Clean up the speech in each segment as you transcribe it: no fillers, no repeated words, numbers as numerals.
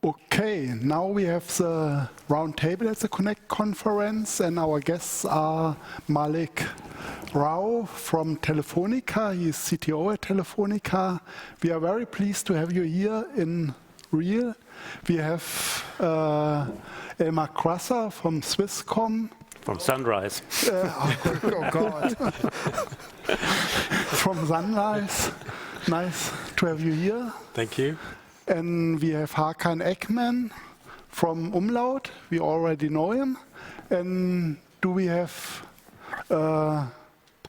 Okay, now we have the round table at the Connect conference, and our guests are Mallik from Telefónica. He is CTO at Telefónica. We are very pleased to have you here in real. We have Elmar from Swisscom. From Sunrise. Oh God. From Sunrise. Nice to have you here. Thank you. And we have Hakan Ekmen from Umlaut. We already know him. And do we have Bruno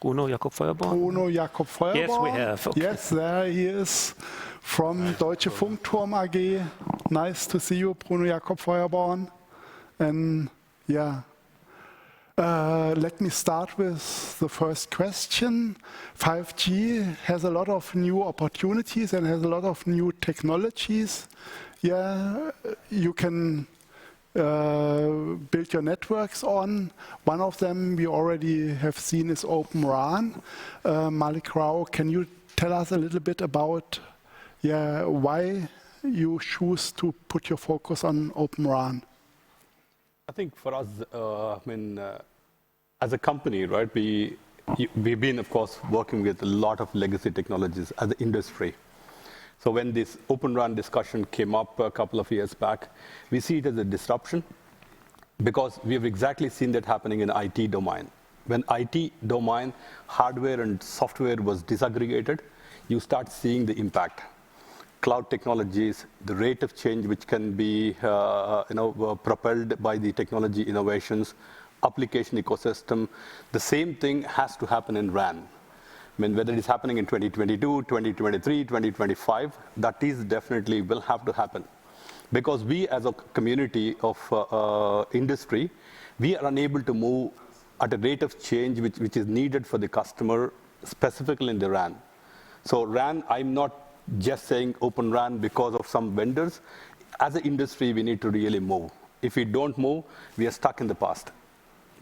Jacobfeuerborn? Bruno Jacobfeuerborn? Yes, we have. Okay. Yes, there he is from Deutsche Funkturm AG. Nice to see you, Bruno Jacobfeuerborn. And yeah, let me start with the first question. 5G has a lot of new opportunities and has a lot of new technologies. Yeah, you can build your networks on. One of them we already have seen is Overrun. Mallik, can you tell us a little bit about why you choose to put your focus on Overrun? I think for us, as a company, right, we've been, of course, working with a lot of legacy technologies as an industry. So when this Overrun discussion came up a couple of years back, we see it as a disruption because we have exactly seen that happening in IT domain. When IT domain, hardware and software was disaggregated, you start seeing the impact. Cloud technologies, the rate of change which can be propelled by the technology innovations, application ecosystem, the same thing has to happen in RAN. I mean, whether it's happening in 2022, 2023, 2025, that is definitely will have to happen. Because we as a community of industry, we are unable to move at a rate of change which is needed for the customer, specifically in the RAN. So RAN, I'm not just saying Open RAN because of some vendors. As an industry, we need to really move. If we don't move, we are stuck in the past.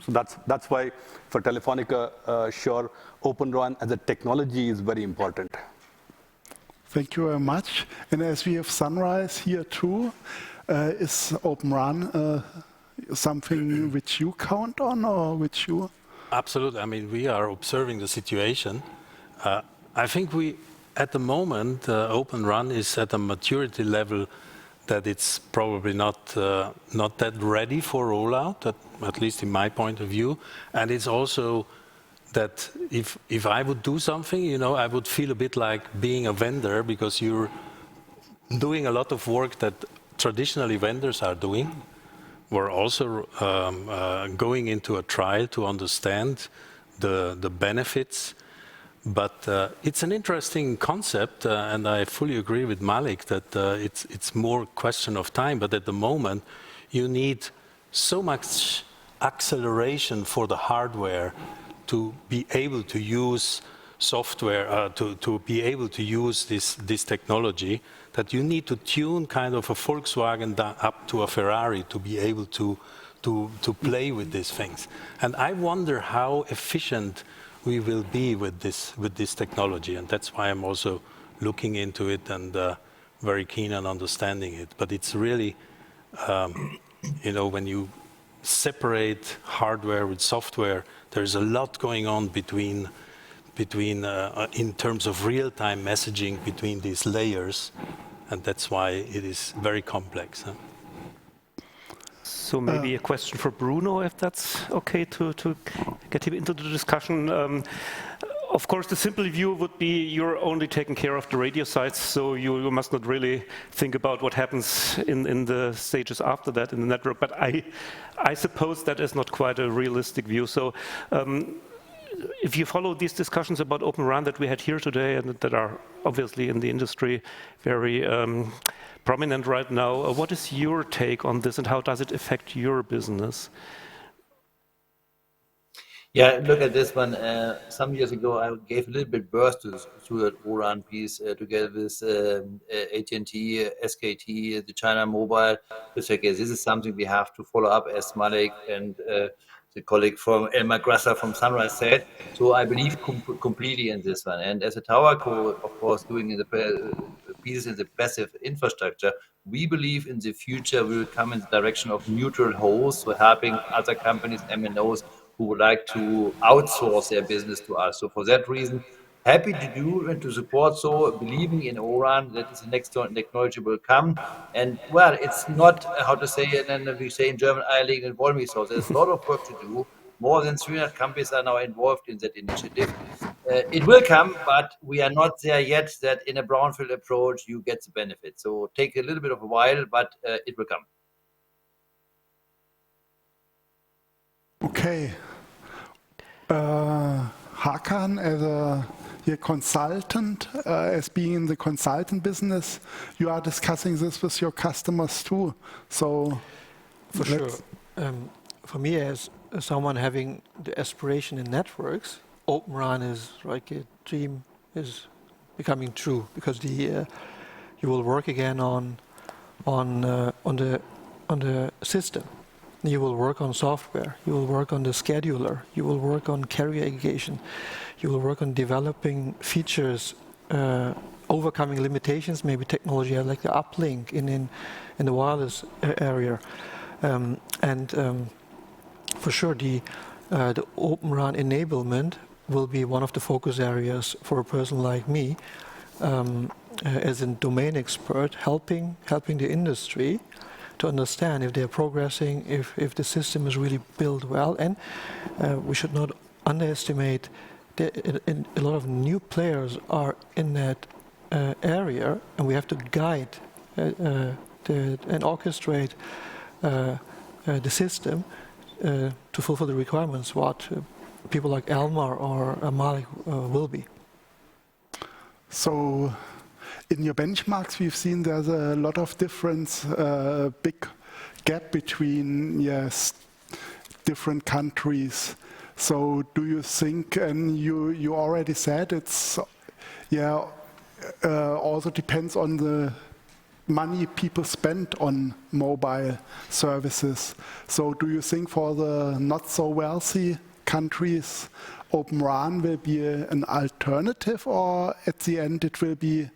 So that's why for Telefónica, sure, Open RAN as a technology is very important. Thank you very much. And as we have Sunrise here too, is Open RAN something which you count on or which you? Absolutely. I mean, we are observing the situation. I think at the moment, Open RAN is at a maturity level that it's probably not that ready for rollout, at least in my point of view. And it's also that if I would do something, I would feel a bit like being a vendor because you're doing a lot of work that traditionally vendors are doing. We're also going into a trial to understand the benefits. But it's an interesting concept, and I fully agree with Mallik that it's more question of time. But at the moment, you need so much acceleration for the hardware to be able to use software, to be able to use this technology, that you need to tune kind of a Volkswagen up to a Ferrari to be able to play with these things. And I wonder how efficient we will be with this technology, and that's why I'm also looking into it and very keen on understanding it. But it's really, when you separate hardware with software, there's a lot going on between in terms of real-time messaging between these layers, and that's why it is very complex. Huh? So maybe a question for Bruno, if that's okay to get him into the discussion. Of course, the simple view would be you're only taking care of the radio sites, so you must not really think about what happens in the stages after that in the network. But I suppose that is not quite a realistic view. So if you follow these discussions about Open RAN that we had here today and that are obviously in the industry very prominent right now, what is your take on this and how does it affect your business? Yeah, look at this one. Some years ago, I gave a little bit birth to the Overrun piece together with AT&T, SKT, the China Mobile. This is something we have to follow up, as Mallik and the colleague from Elmar from Sunrise said. So I believe completely in this one. And as a tower co, of course, doing the pieces in the passive infrastructure. We believe in the future we will come in the direction of neutral hosts, so helping other companies, MNOs, who would like to outsource their business to us. So for that reason, happy to do and to support, so believing in ORAN, that is the next technology will come. And well, it's not, how to say it, and we say in German, eierlegende Wollmilchsau. There's a lot of work to do. More than 300 companies are now involved in that initiative. It will come, but we are not there yet that in a brownfield approach you get the benefit. So take a little bit of a while, but it will come. Okay. Hakan, as a consultant, as being in the consultant business, you are discussing this with your customers too. So, for sure. For me, as someone having the aspiration in networks, Overrun is like a dream is becoming true, because you will work again on the system. You will work on software. You will work on the scheduler. You will work on carrier aggregation. You will work on developing features, overcoming limitations, maybe technology like the uplink in the wireless area, for sure the Overrun enablement will be one of the focus areas for a person like me, as a domain expert, helping the industry to understand if they're progressing, if the system is really built well. And we should not underestimate that a lot of new players are in that area, and we have to guide and orchestrate the system to fulfill the requirements what people like Elmar or Mallik will be. So, in your benchmarks, we've seen there's a lot of difference, big gap between different countries. So, do you think, and you already said it's also depends on the money people spend on mobile services. So, do you think for the not so wealthy countries, Overrun will be an alternative, or at the end it will be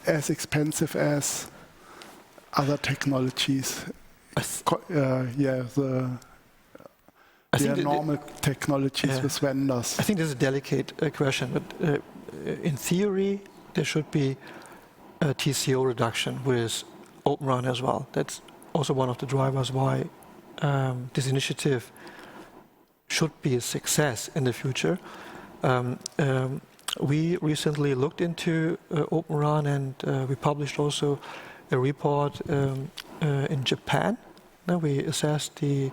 as expensive as other technologies? The normal technologies with vendors. I think this is a delicate question, but in theory there should be a TCO reduction with Overrun as well. That's also one of the drivers why this initiative should be a success in the future. We recently looked into Overrun, and we published also a report in Japan. Now we assessed the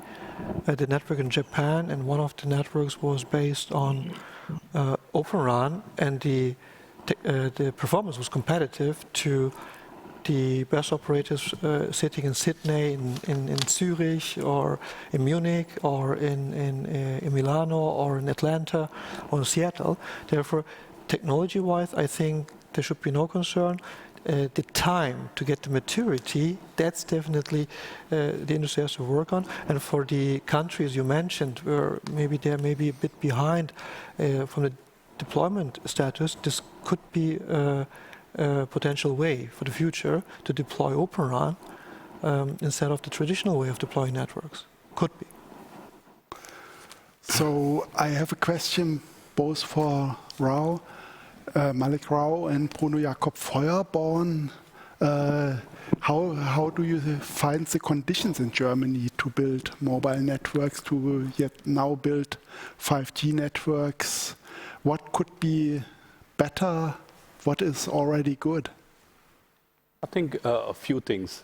network in Japan, and one of the networks was based on Overrun, and the performance was competitive to the best operators sitting in Sydney, in Zurich, or in Munich, or in Milano, or in Atlanta, or in Seattle. Therefore, technology-wise, I think there should be no concern. The time to get to maturity, that's definitely the industry has to work on. And for the countries you mentioned, where maybe they're maybe a bit behind from the deployment status, this could be a potential way for the future to deploy Overrun instead of the traditional way of deploying networks. Could be. So I have a question both for Rao, Mallik Rao and Bruno Jacobfeuerborn. How do you find the conditions in Germany to build mobile networks, to yet now build 5G networks? What could be better? What is already good? I think a few things.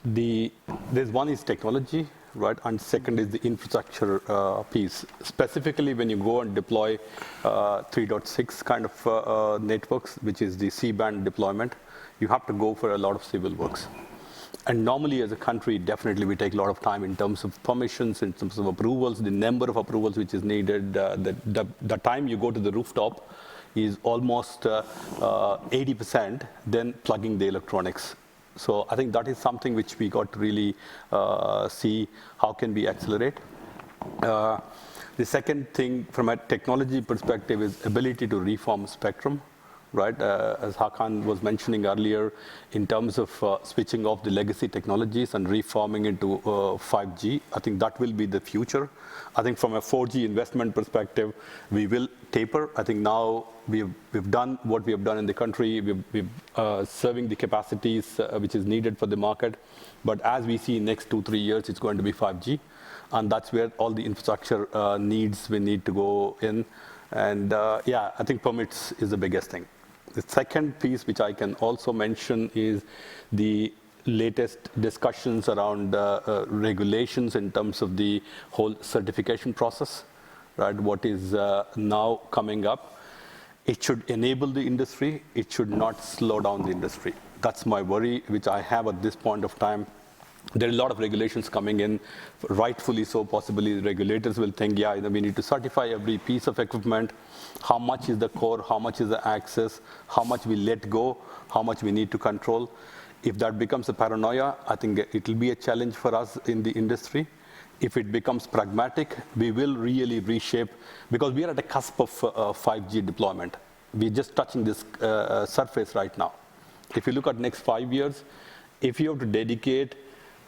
There's one is technology, right? And second is the infrastructure piece. Specifically, when you go and deploy 3.6 kind of networks, which is the C-band deployment, you have to go for a lot of civil works. And normally, as a country, definitely we take a lot of time in terms of permissions, in terms of approvals, the number of approvals which is needed. The time you go to the rooftop is almost 80%, then plugging the electronics. So I think that is something which we got to really see how can we accelerate. The second thing from a technology perspective is ability to reform spectrum. right? As Hakan was mentioning earlier, in terms of switching off the legacy technologies and reforming into 5G, I think that will be the future. I think from a 4G investment perspective, we will taper. I think now we've done what we have done in the country. We've serving the capacities which is needed for the market. But as we see next 2-3 years, it's going to be 5G. And that's where all the infrastructure needs we need to go in. And yeah, I think permits is the biggest thing. The second piece, which I can also mention, is the latest discussions around regulations in terms of the whole certification process, right? What is now coming up. It should enable the industry. It should not slow down the industry. That's my worry, which I have at this point of time. There are a lot of regulations coming in, rightfully so. Possibly the regulators will think, yeah, we need to certify every piece of equipment. How much is the core? How much is the access? How much we let go? How much we need to control? If that becomes a paranoia, I think it will be a challenge for us in the industry. If it becomes pragmatic, we will really reshape, because we are at the cusp of 5G deployment. We're just touching this surface right now. If you look at next 5 years, if you have to dedicate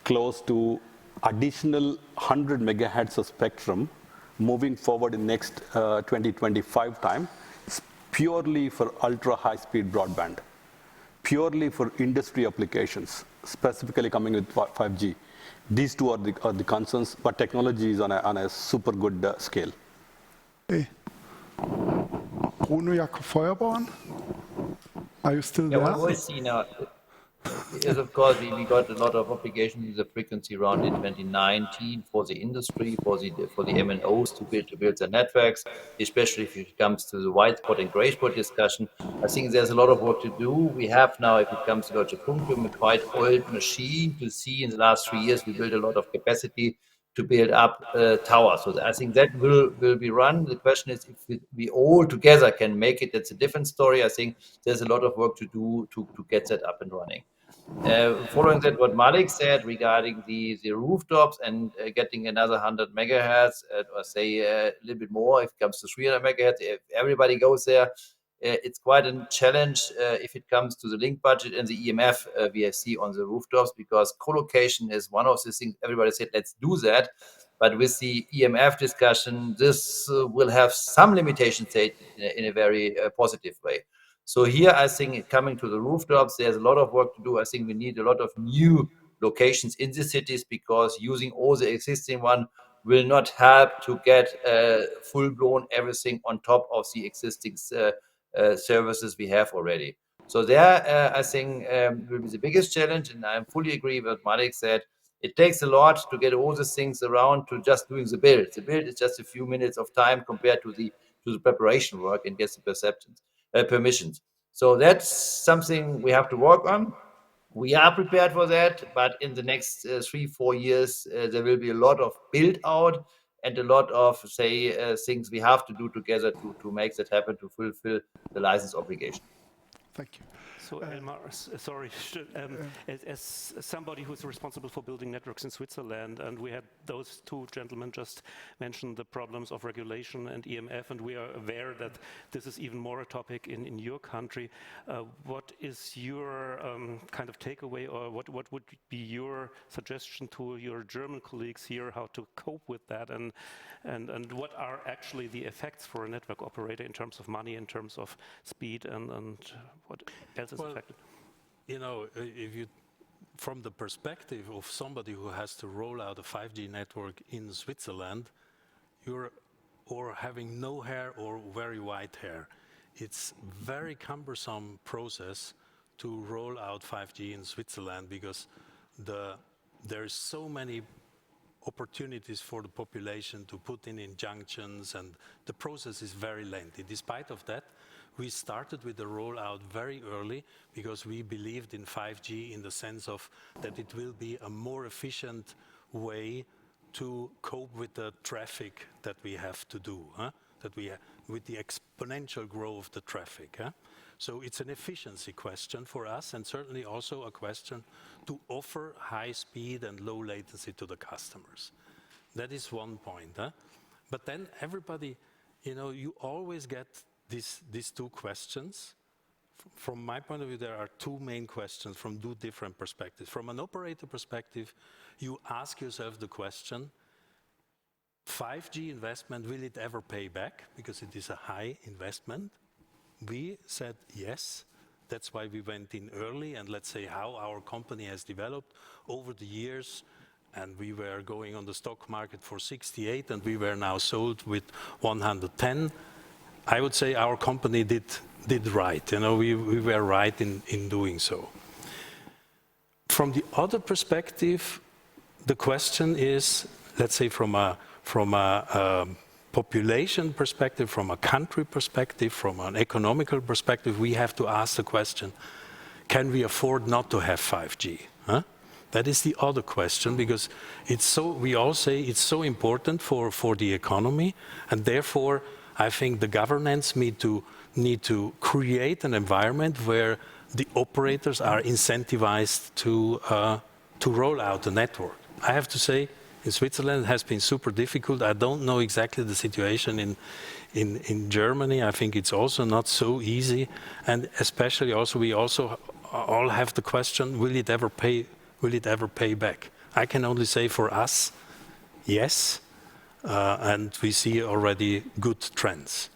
close to additional 100 megahertz of spectrum moving forward in next 2025 time, purely for ultra high speed broadband, purely for industry applications, specifically coming with 5G. These two are the concerns, but technology is on a super good scale. Hey. Bruno Jacobfeuerborn, are you still there? What we see now is, of course, we got a lot of obligations in the frequency round in 2019 for the industry, for the MNOs to build their networks, especially if it comes to the white spot and gray spot discussion. I think there's a lot of work to do. We have now, if it comes to Deutschland, a quite old machine to see. In the last 3 years, we built a lot of capacity to build up towers. So I think that will be run. The question is if we all together can make it. That's a different story. I think there's a lot of work to do to get that up and running. Following that, what Mallik said regarding the rooftops and getting another 100 megahertz, or say a little bit more if it comes to 300 megahertz, if everybody goes there, it's quite a challenge if it comes to the link budget and the EMF VFC on the rooftops, because co-location is one of the things everybody said, let's do that. But with the EMF discussion, this will have some limitations in a very positive way. So here, I think coming to the rooftops, there's a lot of work to do. I think we need a lot of new locations in the cities, because using all the existing one will not help to get full-blown everything on top of the existing services we have already. So there, I think, will be the biggest challenge, and I fully agree with what Mallik said. It takes a lot to get all the things around to just doing the build. The build is just a few minutes of time compared to the preparation work and get the permissions. So that's something we have to work on. We are prepared for that, but in the next 3-4 years, there will be a lot of build out and a lot of things we have to do together to make that happen, to fulfill the license obligation. Thank you. So Elmar, sorry, as somebody who's responsible for building networks in Switzerland, and we had those two gentlemen just mentioned the problems of regulation and EMF, and we are aware that this is even more a topic in your country. What is your kind of takeaway, or what would be your suggestion to your German colleagues here, how to cope with that, and what are actually the effects for a network operator in terms of money, in terms of speed, and what else is affected? You know, if you, from the perspective of somebody who has to roll out a 5G network in Switzerland, or having no hair or very white hair, it's very cumbersome process to roll out 5G in Switzerland, because there's so many opportunities for the population to put in injunctions, and the process is very lengthy. Despite of that, we started with the rollout very early, because we believed in 5G in the sense of that it will be a more efficient way to cope with the traffic that we have to do, with the exponential growth of the traffic. So it's an efficiency question for us, and certainly also a question to offer high speed and low latency to the customers. That is one point. But then everybody, you know, you always get these two questions. From my point of view, there are two main questions from two different perspectives. From an operator perspective, you ask yourself the question, 5G investment, will it ever pay back? Because it is a high investment. We said yes. That's why we went in early, and let's say how our company has developed over the years. And we were going on the stock market for 68, and we were now sold with 110. I would say our company did right. You know, we were right in doing so. From the other perspective, the question is, let's say from a population perspective, from a country perspective, from an economical perspective, we have to ask the question, can we afford not to have 5G? Huh? That is the other question, because we all say it's so important for the economy, and therefore I think the governments need to create an environment where the operators are incentivized to roll out the network. I have to say, in Switzerland it has been super difficult. I don't know exactly the situation in Germany. I think it's also not so easy, and especially also we also all have the question: will it ever pay back? I can only say for us, yes, and we see already good trends.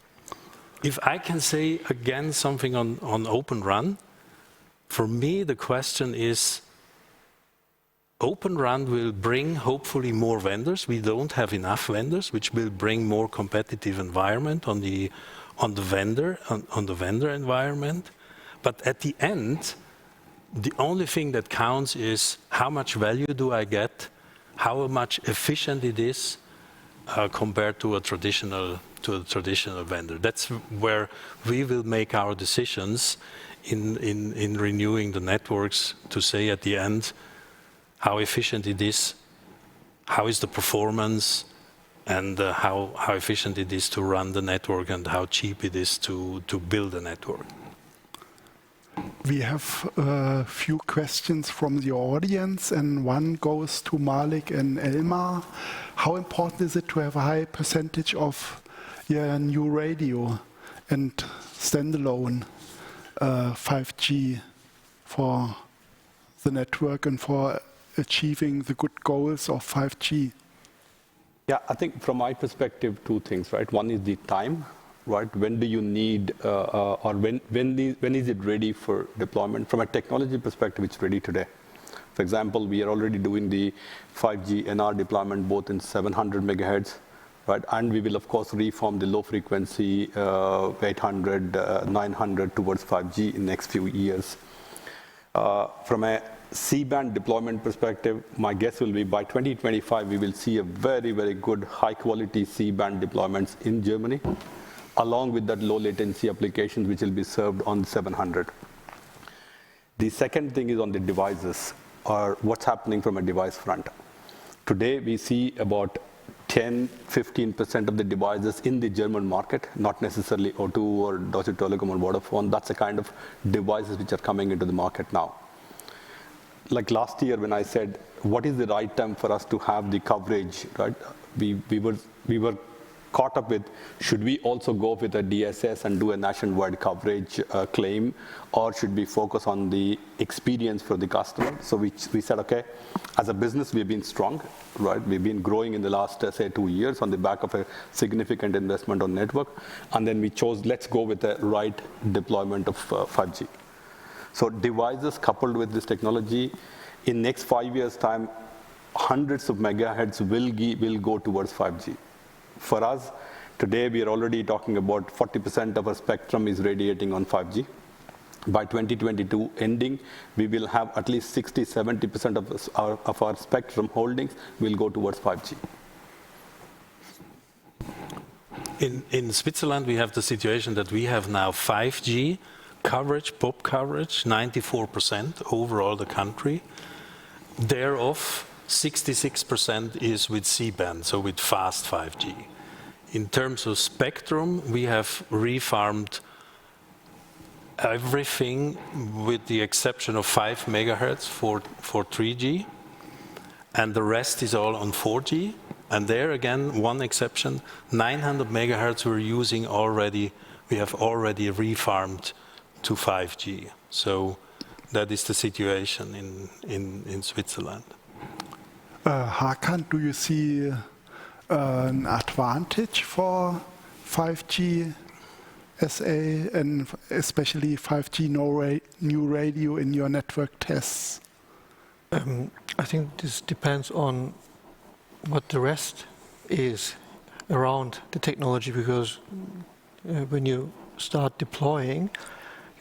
If I can say again something on Open RAN, for me the question is, Open RAN will bring hopefully more vendors. We don't have enough vendors, which will bring more competitive environment on the vendor environment. But at the end, the only thing that counts is how much value do I get, how much efficient it is compared to a traditional vendor. That's where we will make our decisions in renewing the networks, to say at the end how efficient it is, how is the performance, and how efficient it is to run the network, and how cheap it is to build a network. We have a few questions from the audience, and one goes to Mallik and Elmar. How important is it to have a high percentage of new radio and standalone 5G for the network and for achieving the good goals of 5G? Yeah, I think from my perspective, two things, right? One is the time, right? When do you need, or when is it ready for deployment? From a technology perspective, it's ready today. For example, we are already doing the 5G NR deployment both in 700 megahertz, right? And we will of course reform the low frequency 800, 900 towards 5G in next few years. From a C-band deployment perspective, my guess will be by 2025, we will see a very, very good high-quality C-band deployments in Germany, along with that low-latency applications which will be served on 700. The second thing is on the devices, or what's happening from a device front. Today, we see about 10-15% of the devices in the German market, not necessarily O2 or Deutsche Telekom or Vodafone. That's the kind of devices which are coming into the market now. Like last year when I said, what is the right time for us to have the coverage, right? We were caught up with, should we also go with a DSS and do a nationwide coverage claim, or should we focus on the experience for the customer? So we said, okay, as a business, we've been strong, right? We've been growing in the last, say, 2 years on the back of a significant investment on network. And then we chose, let's go with the right deployment of 5G. So devices coupled with this technology, in next 5 years' time, hundreds of megahertz will go towards 5G. For us, today we are already talking about 40% of our spectrum is radiating on 5G. By 2022 ending, we will have at least 60-70% of our spectrum holdings will go towards 5G. In Switzerland, we have the situation that we have now 5G coverage, pop coverage, 94% overall the country. Thereof, 66% is with C-band, so with fast 5G. In terms of spectrum, we have refarmed everything with the exception of 5 megahertz for 3G, and the rest is all on 4G. And there again, one exception, 900 megahertz we're using already, we have already refarmed to 5G. So that is the situation in Switzerland. Hakan, do you see an advantage for 5G SA and especially 5G new radio in your network tests? I think this depends on what the rest is around the technology, because when you start deploying,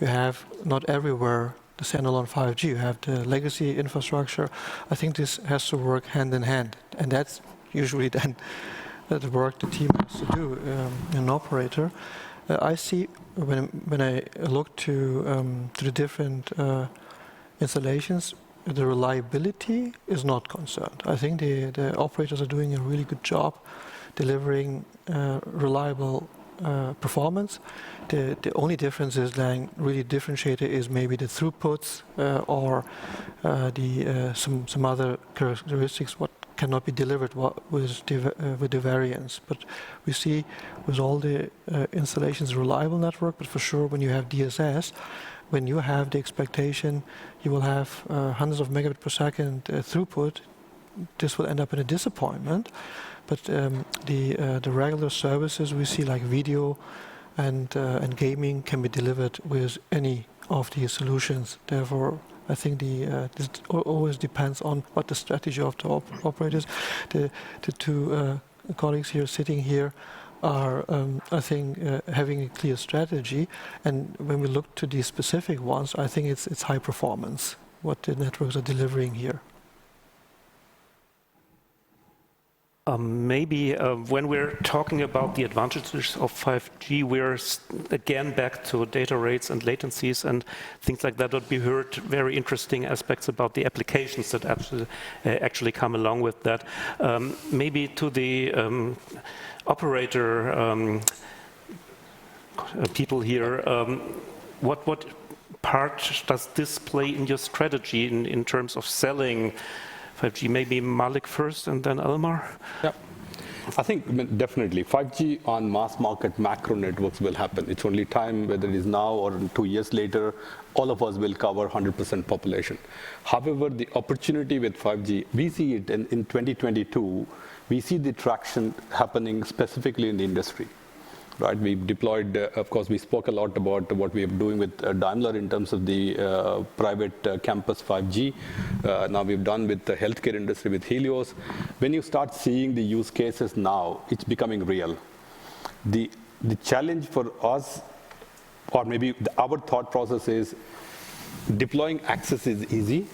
you have not everywhere the standalone 5G, you have the legacy infrastructure. I think this has to work hand in hand, and that's usually then the work the team has to do, an operator. I see when I look to the different installations, the reliability is not concerned. I think the operators are doing a really good job delivering reliable performance. The only difference is then really differentiator is maybe the throughputs or some other characteristics what cannot be delivered with the variants. But we see with all the installations reliable network, but for sure when you have DSS, when you have the expectation you will have hundreds of megabit per second throughput, this will end up in a disappointment. But the regular services we see like video and gaming can be delivered with any of these solutions. Therefore, I think this always depends on what the strategy of the operators. The two colleagues here sitting here are, I think, having a clear strategy. And when we look to these specific ones, I think it's high performance, what the networks are delivering here. Maybe when we're talking about the advantages of 5G, we're again back to data rates and latencies and things like that. We heard very interesting aspects about the applications that actually come along with that. Maybe to the operator people here, what part does this play in your strategy in terms of selling 5G? Maybe Mallik first and then Elmar? Yeah. I think definitely 5G on mass market macro networks will happen. It's only time, whether it is now or 2 years later, all of us will cover 100% population. However, the opportunity with 5G, we see it in 2022, we see the traction happening specifically in the industry. Right, we've deployed, of course, we spoke a lot about what we are doing with Daimler in terms of the private campus 5G. Now we've done with the healthcare industry with Helios. When you start seeing the use cases now, it's becoming real. The challenge for us, or maybe our thought process is, deploying access is easy,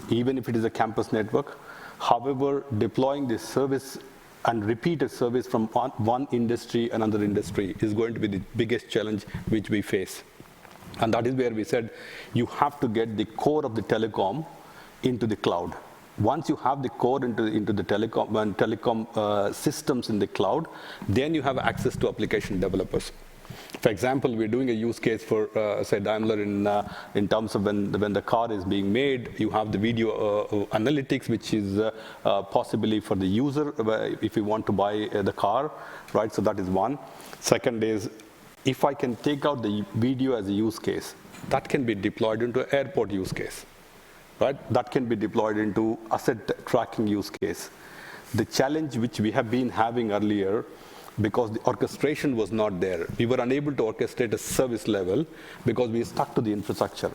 even if it is a campus network. However, deploying this service and repeated service from one industry another industry is going to be the biggest challenge which we face. And that is where we said you have to get the core of the telecom into the cloud. Once you have the core into the telecom systems in the cloud, then you have access to application developers. For example, we're doing a use case for, say, Daimler in terms of when the car is being made, you have the video analytics, which is possibly for the user if you want to buy the car, right? So that is one. Second is, if I can take out the video as a use case, that can be deployed into an airport use case, right? That can be deployed into asset tracking use case. The challenge which we have been having earlier, because the orchestration was not there. We were unable to orchestrate a service level because we stuck to the infrastructure.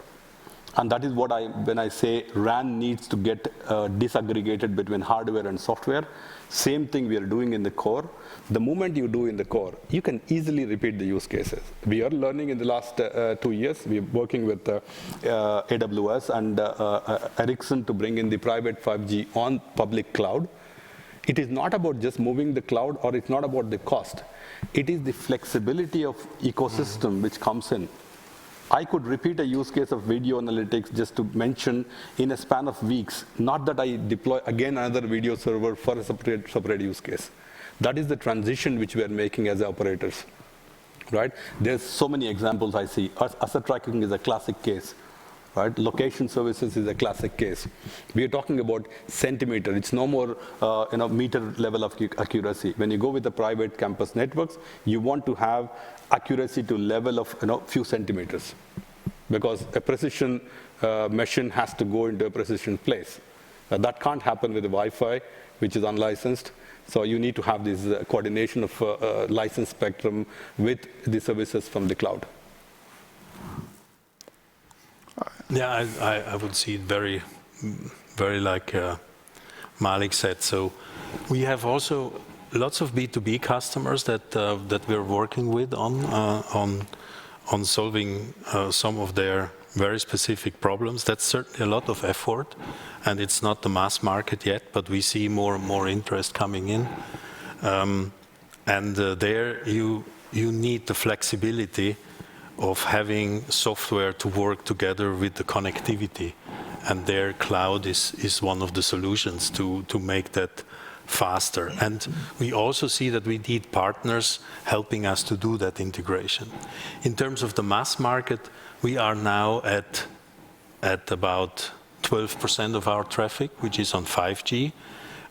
And that is what when I say RAN needs to get disaggregated between hardware and software, same thing we are doing in the core. The moment you do in the core, you can easily repeat the use cases. We are learning in the last 2 years. We're working with AWS and Ericsson to bring in the private 5G on public cloud. It is not about just moving the cloud, or it's not about the cost. It is the flexibility of ecosystem which comes in. I could repeat a use case of video analytics, just to mention, in a span of weeks, not that I deploy again another video server for a separate use case. That is the transition which we are making as operators, right? There's so many examples I see. Asset tracking is a classic case. Right? Location services is a classic case. We are talking about centimeter. It's no more meter level of accuracy. When you go with the private campus networks, you want to have accuracy to level of few centimeters. because a precision machine has to go into a precision place. That can't happen with the Wi-Fi, which is unlicensed. So you need to have this coordination of license spectrum with the services from the cloud. Yeah, I would see it very, very like Mallik said. So we have also lots of B2B customers that we're working with on solving some of their very specific problems. That's certainly a lot of effort, and it's not the mass market yet, but we see more and more interest coming in. There you need the flexibility of having software to work together with the connectivity, and their cloud is one of the solutions to make that faster. And we also see that we need partners helping us to do that integration. In terms of the mass market, we are now at about 12% of our traffic, which is on 5G,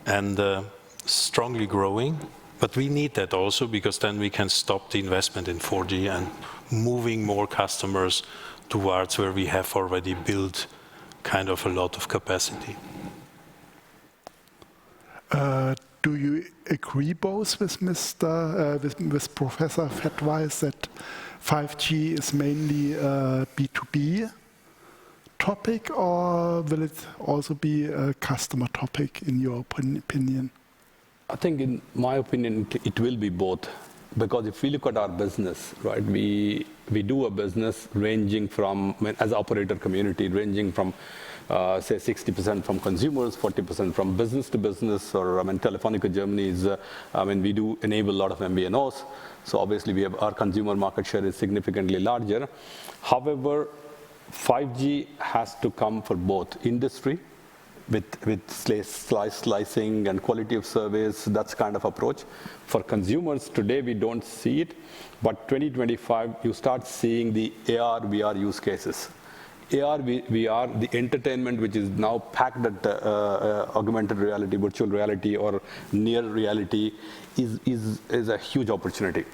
and strongly growing. But we need that also, because then we can stop the investment in 4G and moving more customers towards where we have already built kind of a lot of capacity. Do you agree both with with Professor Fettweis that 5G is mainly a B2B topic, or will it also be a customer topic in your opinion? I think, in my opinion, it will be both. Because if we look at our business, right, we do a business ranging from, as an operator community, ranging from, say, 60% from consumers, 40% from business to business, or, Telefónica Germany is, we do enable a lot of MVNOs. So obviously, our consumer market share is significantly larger. However, 5G has to come for both industry, with slicing and quality of service, that's kind of approach. For consumers, today we don't see it, but 2025, you start seeing the AR, VR use cases. AR, VR, the entertainment which is now packed at augmented reality, virtual reality, or near reality is a huge opportunity.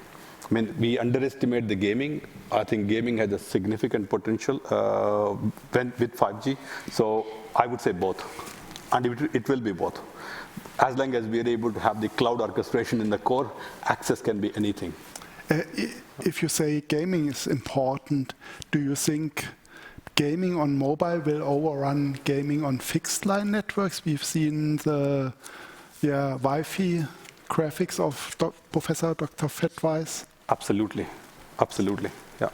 We underestimate the gaming. I think gaming has a significant potential with 5G. So I would say both, and it will be both. As long as we are able to have the cloud orchestration in the core, access can be anything. If you say gaming is important, do you think gaming on mobile will overrun gaming on fixed line networks? We've seen the Wi-Fi graphics of Professor Dr. Fettweis. Absolutely, absolutely, yeah.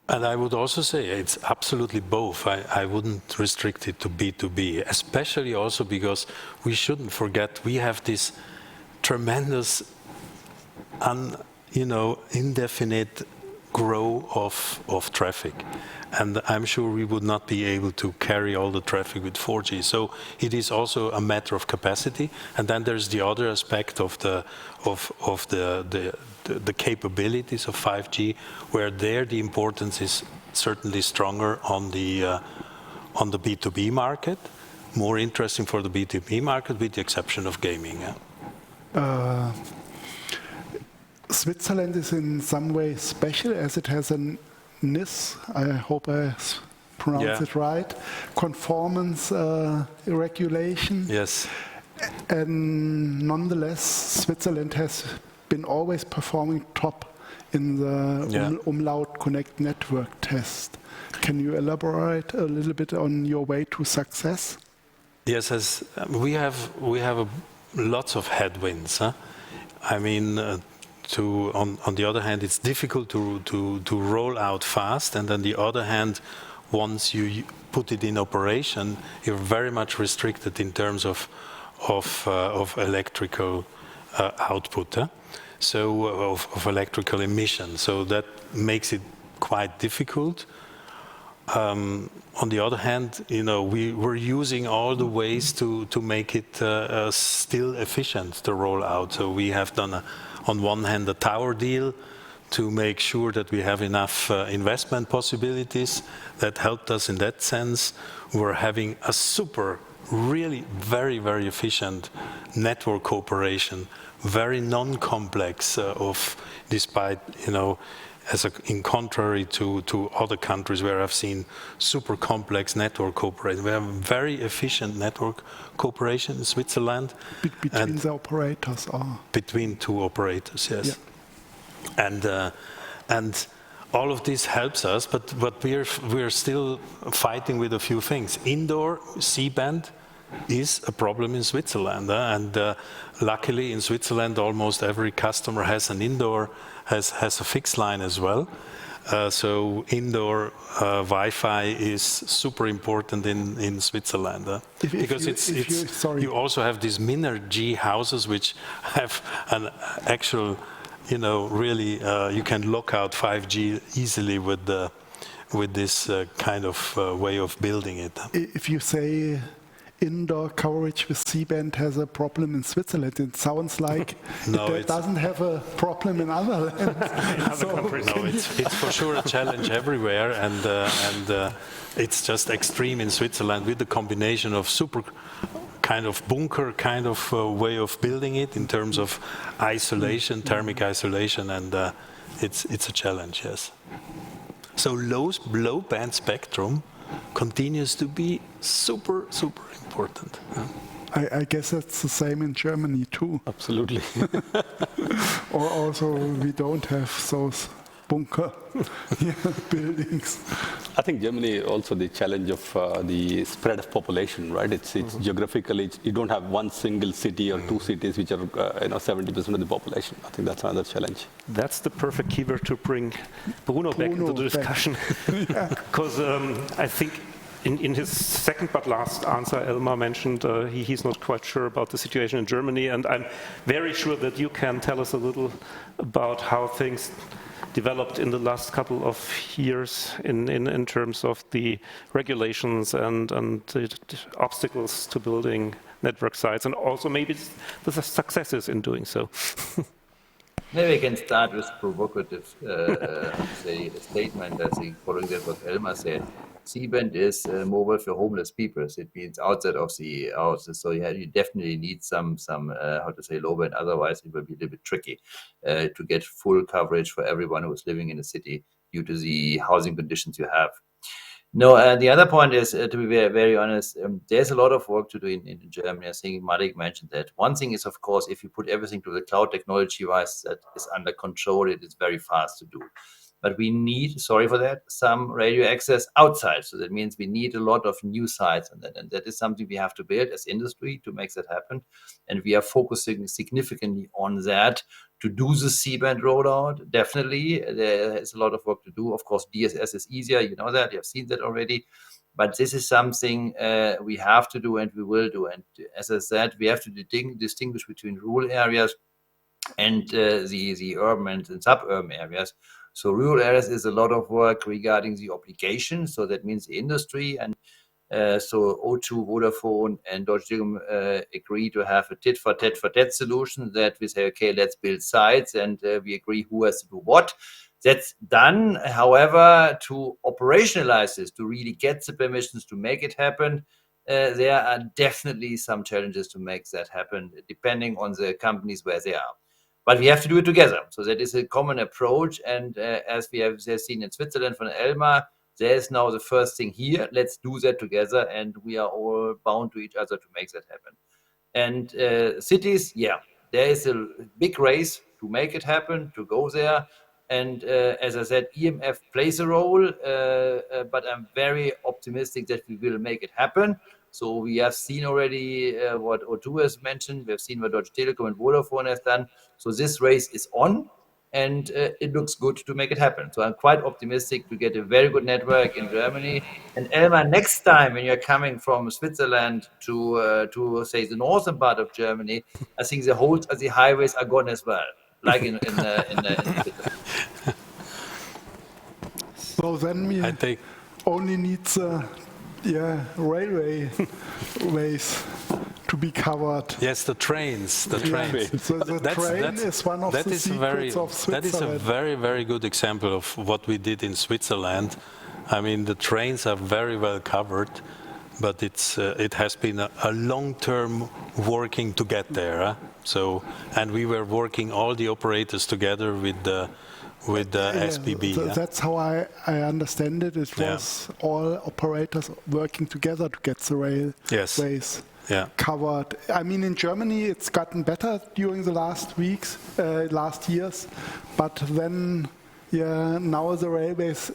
And I would also say it's absolutely both. I wouldn't restrict it to B2B, especially also because we shouldn't forget we have this tremendous, indefinite growth of traffic. And I'm sure we would not be able to carry all the traffic with 4G. So it is also a matter of capacity. And then there's the other aspect of the capabilities of 5G, where the importance is certainly stronger on the B2B market, more interesting for the B2B market, with the exception of gaming. Yeah? Switzerland is in some way special, as it has a NIS, I hope I pronounce it right, conformance regulation. Yes. And nonetheless, Switzerland has been always performing top in the Umlaut Connect network test. Can you elaborate a little bit on your way to success? Yes, as we have lots of headwinds. Huh? On the other hand, it's difficult to roll out fast, and on the other hand, once you put it in operation, you're very much restricted in terms of electrical output, so of electrical emission. So that makes it quite difficult. On the other hand, we're using all the ways to make it still efficient to roll out. So we have done on one hand a tower deal to make sure that we have enough investment possibilities. That helped us in that sense. We're having a really very, very efficient network cooperation, very non-complex despite in contrary to other countries where I've seen super complex network cooperation. We have very efficient network cooperation in Switzerland. Between the operators, or? Between two operators, yes. Yeah. And all of this helps us, but we're still fighting with a few things. Indoor C-band is a problem in Switzerland, and luckily in Switzerland almost every customer has an indoor, has a fixed line as well. So indoor Wi-Fi is super important in Switzerland, because you also have these Minergie houses which have an actual, really you can lock out 5G easily with this kind of way of building it. If you say indoor coverage with C-band has a problem in Switzerland, it sounds like it doesn't have a problem in other lands. No, it's for sure a challenge everywhere, and it's just extreme in Switzerland with the combination of super kind of bunker kind of way of building it in terms of isolation, thermic isolation, and it's a challenge, yes. So low band spectrum continues to be super important. I guess that's the same in Germany too. Absolutely. Or also we don't have those bunker buildings. I think Germany also the challenge of the spread of population, right? It's geographically, you don't have one single city or two cities which are 70% of the population. I think that's another challenge. That's the perfect keyword to bring Bruno back into the discussion. Because I think in his second but last answer, Elmar mentioned he's not quite sure about the situation in Germany, and I'm very sure that you can tell us a little about how things developed in the last couple of years in terms of the regulations and the obstacles to building network sites, and also maybe the successes in doing so. Maybe I can start with provocative statement. I think following that what Elmar said, C-band is mobile for homeless people. It means outside of the houses. So you definitely need some low band. Otherwise, it will be a little bit tricky to get full coverage for everyone who is living in the city due to the housing conditions you have. No, the other point is, to be very, very honest, there's a lot of work to do in Germany. I think Mallik mentioned that. One thing is, of course, if you put everything to the cloud technology-wise, that is under control, it is very fast to do. But we need, sorry for that, some radio access outside. So that means we need a lot of new sites, and that is something we have to build as industry to make that happen. And we are focusing significantly on that to do the C-band rollout. Definitely, there is a lot of work to do. Of course, DSS is easier. You know that. You have seen that already. But this is something we have to do and we will do. And as I said, we have to distinguish between rural areas and the urban and suburban areas. So rural areas is a lot of work regarding the obligation. So that means the industry, and so O2, Vodafone, and Deutsche Telekom agree to have a tit for tat solution that we say, okay, let's build sites, and we agree who has to do what. That's done. However, to operationalize this, to really get the permissions to make it happen, there are definitely some challenges to make that happen, depending on the companies where they are. But we have to do it together. So that is a common approach. And as we have seen in Switzerland from Elmar, there's now the first thing here. Let's do that together. And we are all bound to each other to make that happen. And cities, there is a big race to make it happen, to go there. And as I said, EMF plays a role, but I'm very optimistic that we will make it happen. So we have seen already what O2 has mentioned. We have seen what Deutsche Telekom and Vodafone has done. So this race is on, and it looks good to make it happen. So I'm quite optimistic to get a very good network in Germany. And Elmar, next time when you're coming from Switzerland to say the northern part of Germany, I think the highways are gone as well, like in Switzerland. So then we only need railway ways to be covered. Yes, the trains. So the train is one of the secrets of Switzerland. That is a very, very good example of what we did in Switzerland. I mean, the trains are very well covered, but it has been a long-term working to get there. So, and we were working all the operators together with with SBB. Yeah? That's how I understand it. It Yeah. was all operators working together to get the railways Yeah. covered. I mean, in Germany, it's gotten better during the last weeks, last years, but then, now the railways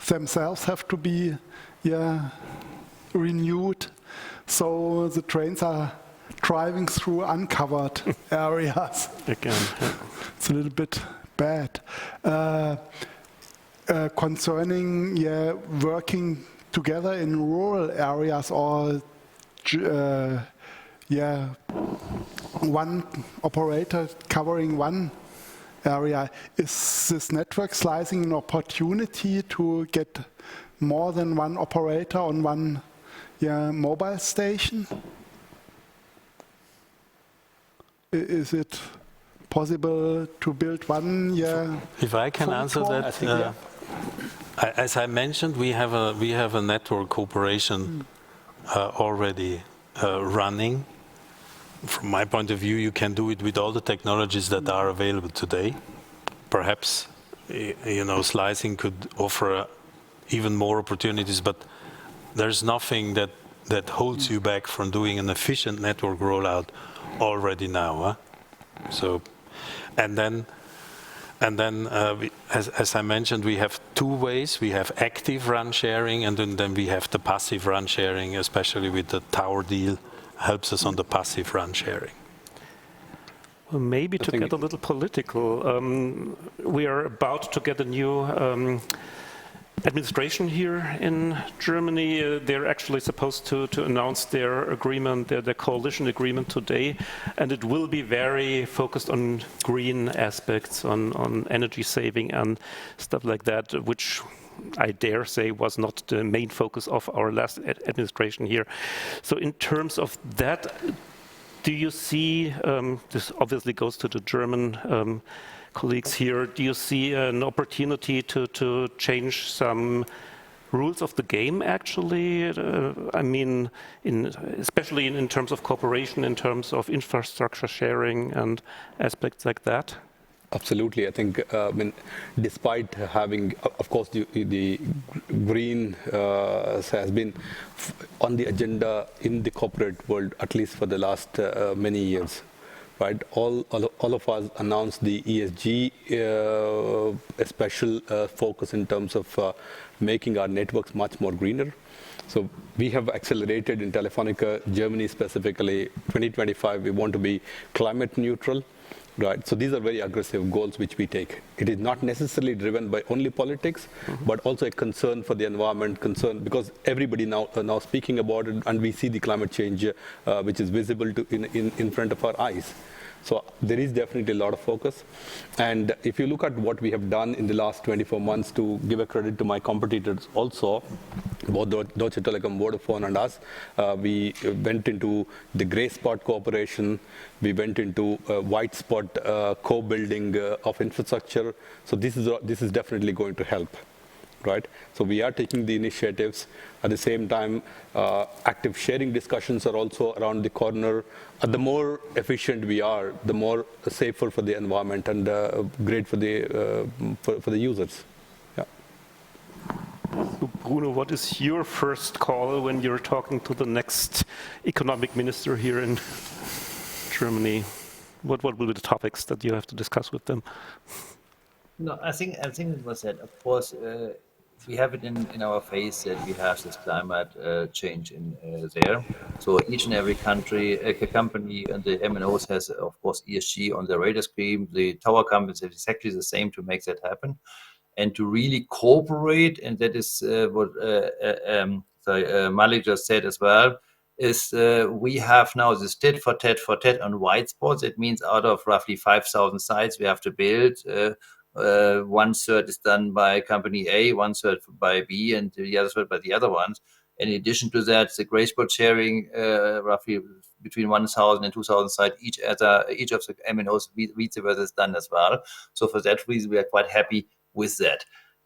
themselves have to be, renewed. So the trains are driving through uncovered areas. Again, yeah. It's a little bit bad. Concerning working together in rural areas or one operator covering one area, is this network slicing an opportunity to get more than one operator on one mobile station? Is it possible to build one? If I can answer that, as I mentioned, we have a network cooperation already running. From my point of view, you can do it with all the technologies that are available today. Perhaps, slicing could offer even more opportunities, but there's nothing that holds you back from doing an efficient network rollout already now. So, and then as I mentioned, we have two ways. We have active RAN sharing, and then we have the passive RAN sharing, especially with the tower deal, helps us on the passive RAN sharing. Well, maybe to get a little political, we are about to get a new administration here in Germany. They're actually supposed to announce their agreement, their coalition agreement today, and it will be very focused on green aspects, on energy saving and stuff like that, which I dare say was not the main focus of our last administration here. So in terms of that, do you see, this obviously goes to the German colleagues here, do you see an opportunity to change some rules of the game, actually? I mean, especially in terms of cooperation, in terms of infrastructure sharing and aspects like that? Absolutely. I think, despite having, of course, the green has been on the agenda in the corporate world, at least for the last many years. Right, all of us announced the ESG, a special focus in terms of making our networks much more greener. So we have accelerated in Telefónica, Germany specifically, 2025, we want to be climate neutral. Right, so these are very aggressive goals which we take. It is not necessarily driven by only politics, but also a concern for the environment, because everybody now speaking about it, and we see the climate change which is visible in front of our eyes. So there is definitely a lot of focus. And if you look at what we have done in the last 24 months, to give a credit to my competitors also, both Deutsche Telekom, Vodafone and us, we went into the grey spot cooperation, we went into white spot co-building of infrastructure. So this is definitely going to help. Right? So we are taking the initiatives. At the same time, active sharing discussions are also around the corner. The more efficient we are, the more safer for the environment and great for the users. Yeah. So Bruno, what is your first call when you're talking to the next economic minister here in Germany? What will be the topics that you have to discuss with them? No, I think it was that, of course, we have it in our face that we have this climate change in there. So each and every company and the MNOs has, of course, ESG on their radar screen. The tower companies have exactly the same to make that happen. And to really cooperate, and that is what Mallik just said as well, is we have now this tit for tat on white spots. It means out of roughly 5,000 sites we have to build, 1/3 is done by company A, 1/3 by B, and the other third by the other ones. In addition to that, the grey spot sharing, roughly between 1,000 and 2,000 sites, each of the MNOs, vice versa, is done as well. So for that reason, we are quite happy with that.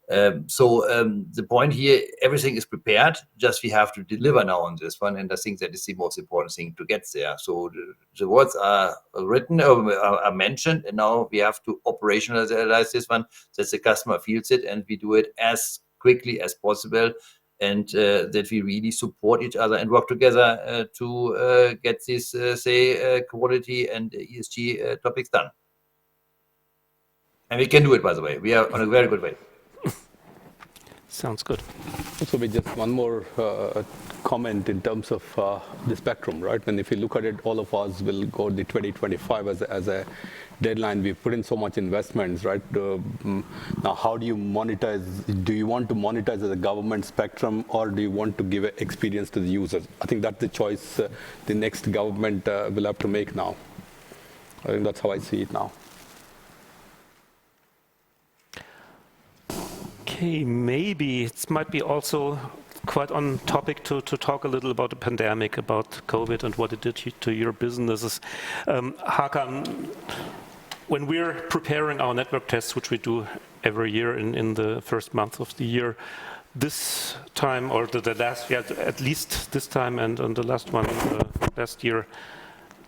The point here, everything is prepared, just we have to deliver now on this one, and I think that is the most important thing to get there. So the words are written or are mentioned, and now we have to operationalize this one, that the customer feels it, and we do it as quickly as possible, and that we really support each other and work together to get this, quality and ESG topics done. And we can do it, by the way. We are on a very good way. Sounds good. So we just one more comment in terms of the spectrum, right? And if you look at it, all of us will go the 2025 as a deadline. We put in so much investments, right? Now, how do you monetize? Do you want to monetize as a government spectrum, or do you want to give experience to the users? I think that's the choice the next government will have to make now. I think that's how I see it now. Okay, maybe it might be also quite on topic to talk a little about the pandemic, about COVID and what it did to your businesses. Hakan, when we're preparing our network tests, which we do every year in the first month of the year, this time, or the last, at least this time and the last one last year,